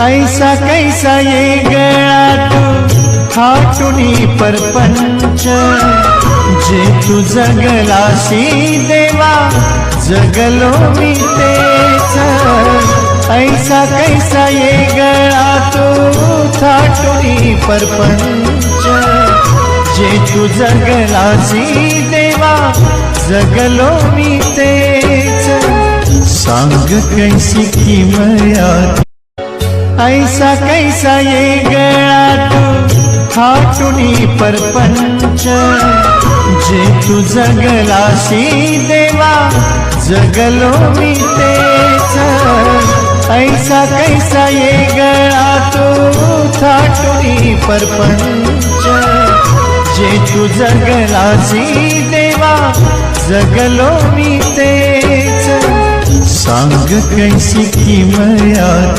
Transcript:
ऐसा कैसा ये गळा तू थाटुनी परपंच, जे तू जगलाशी देवा जगलो मी तेच। ऐसा कैसा ये गळा तू थाटुनी परपंच, जे तू जगलाशी देवा जगलो मी तेच। सांग कैसी किमयात, ऐसा कैसा ये गळा तू थाटुनी परपंच, जे तू जगलाशी देवा जगलो मी तेच। ऐसा कैसा ये गळा तू थाटुनी परपंच, जे तू जगलाशी देवा जगलो मी तेच। सांग कैसी किमयात,